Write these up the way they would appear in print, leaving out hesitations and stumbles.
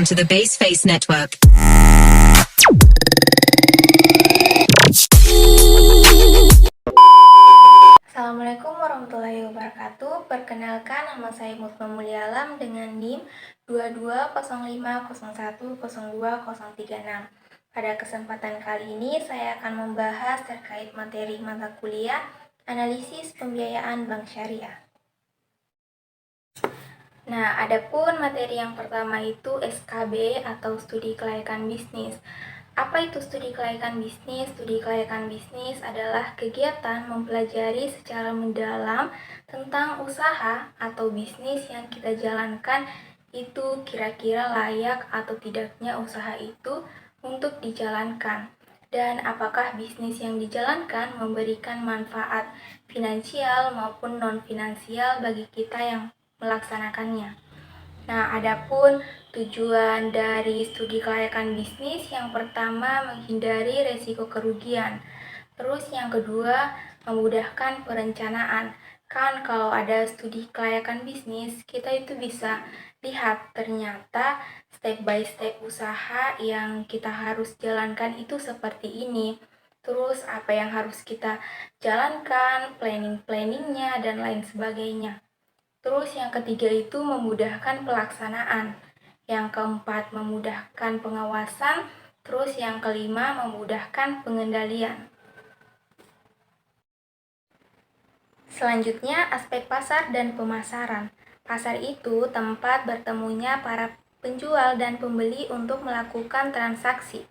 to the Baseface Network. Assalamualaikum warahmatullahi wabarakatuh. Perkenalkan, nama saya Mutma Mulyalam dengan NIM 2205010236. Pada kesempatan kali ini saya akan membahas terkait materi mata kuliah Analisis Pembiayaan Bank Syariah. Nah, adapun materi yang pertama itu SKB atau Studi Kelayakan Bisnis. Apa itu studi kelayakan bisnis? Studi kelayakan bisnis adalah kegiatan mempelajari secara mendalam tentang usaha atau bisnis yang kita jalankan itu kira-kira layak atau tidaknya usaha itu untuk dijalankan. Dan apakah bisnis yang dijalankan memberikan manfaat finansial maupun non-finansial bagi kita yang melaksanakannya. Nah, adapun tujuan dari studi kelayakan bisnis yang pertama menghindari resiko kerugian. Terus yang kedua memudahkan perencanaan. Kan kalau ada studi kelayakan bisnis, kita itu bisa lihat ternyata step by step usaha yang kita harus jalankan itu seperti ini. Terus apa yang harus kita jalankan, planning-planningnya dan lain sebagainya. Terus yang ketiga itu memudahkan pelaksanaan. Yang keempat memudahkan pengawasan. Terus yang kelima memudahkan pengendalian. Selanjutnya aspek pasar dan pemasaran. Pasar itu tempat bertemunya para penjual dan pembeli untuk melakukan transaksi.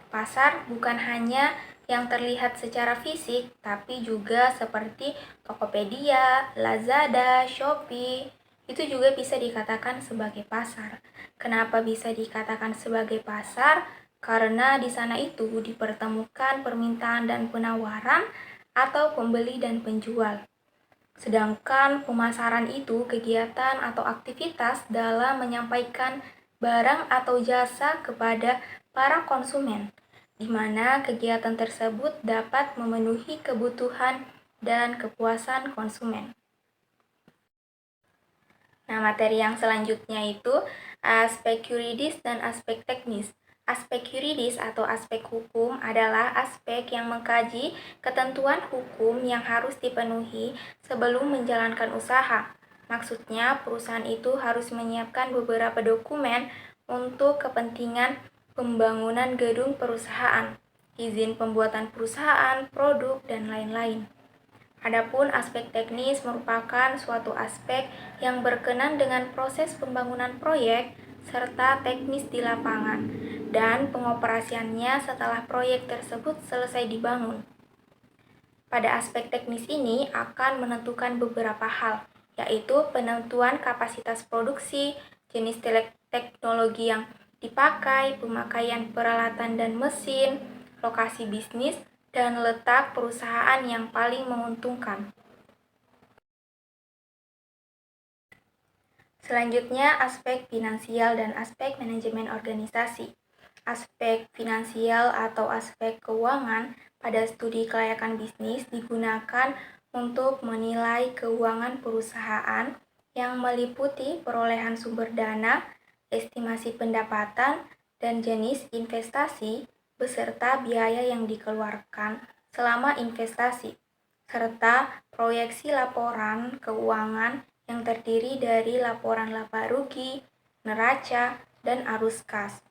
Pasar bukan hanya yang terlihat secara fisik, tapi juga seperti Tokopedia, Lazada, Shopee, itu juga bisa dikatakan sebagai pasar. Kenapa bisa dikatakan sebagai pasar? Karena di sana itu dipertemukan permintaan dan penawaran atau pembeli dan penjual. Sedangkan pemasaran itu kegiatan atau aktivitas dalam menyampaikan barang atau jasa kepada para konsumen, di mana kegiatan tersebut dapat memenuhi kebutuhan dan kepuasan konsumen. Nah, materi yang selanjutnya itu aspek yuridis dan aspek teknis. Aspek yuridis atau aspek hukum adalah aspek yang mengkaji ketentuan hukum yang harus dipenuhi sebelum menjalankan usaha. Maksudnya, perusahaan itu harus menyiapkan beberapa dokumen untuk kepentingan pembangunan gedung perusahaan, izin pembuatan perusahaan, produk, dan lain-lain. Adapun aspek teknis merupakan suatu aspek yang berkenan dengan proses pembangunan proyek serta teknis di lapangan dan pengoperasiannya setelah proyek tersebut selesai dibangun. Pada aspek teknis ini akan menentukan beberapa hal, yaitu penentuan kapasitas produksi, jenis teknologi yang dipakai, pemakaian peralatan dan mesin, lokasi bisnis, dan letak perusahaan yang paling menguntungkan. Selanjutnya, aspek finansial dan aspek manajemen organisasi. Aspek finansial atau aspek keuangan pada studi kelayakan bisnis digunakan untuk menilai keuangan perusahaan yang meliputi perolehan sumber dana, estimasi pendapatan, dan jenis investasi beserta biaya yang dikeluarkan selama investasi, serta proyeksi laporan keuangan yang terdiri dari laporan laba rugi, neraca, dan arus kas.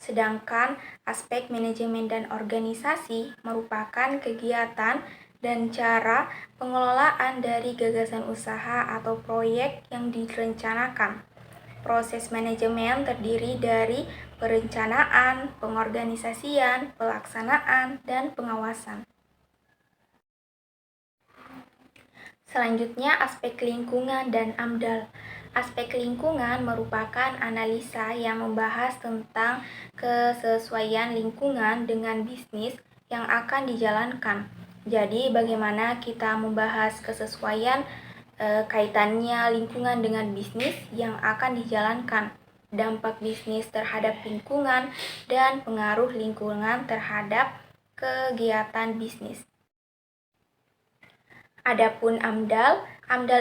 Sedangkan aspek manajemen dan organisasi merupakan kegiatan dan cara pengelolaan dari gagasan usaha atau proyek yang direncanakan. Proses manajemen terdiri dari perencanaan, pengorganisasian, pelaksanaan, dan pengawasan. Selanjutnya, aspek lingkungan dan AMDAL. Aspek lingkungan merupakan analisa yang membahas tentang kesesuaian lingkungan dengan bisnis yang akan dijalankan. Jadi, bagaimana kita membahas kesesuaian kaitannya lingkungan dengan bisnis yang akan dijalankan, dampak bisnis terhadap lingkungan, dan pengaruh lingkungan terhadap kegiatan bisnis. Adapun AMDAL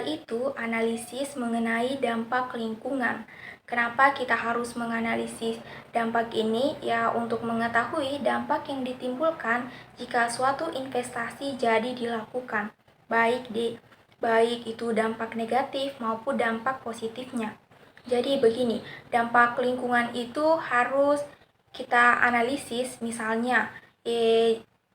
itu analisis mengenai dampak lingkungan. Kenapa kita harus menganalisis dampak ini? Ya, untuk mengetahui dampak yang ditimbulkan jika suatu investasi jadi dilakukan, baik itu dampak negatif maupun dampak positifnya. Jadi begini, dampak lingkungan itu harus kita analisis, misalnya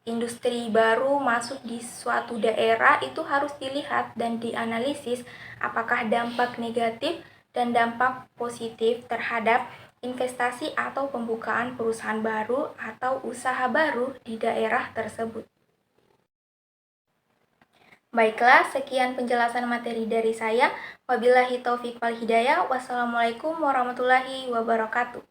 industri baru masuk di suatu daerah itu harus dilihat dan dianalisis apakah dampak negatif dan dampak positif terhadap investasi atau pembukaan perusahaan baru atau usaha baru di daerah tersebut. Baiklah, sekian penjelasan materi dari saya. Wabillahi taufiq wal hidayah. Wassalamualaikum warahmatullahi wabarakatuh.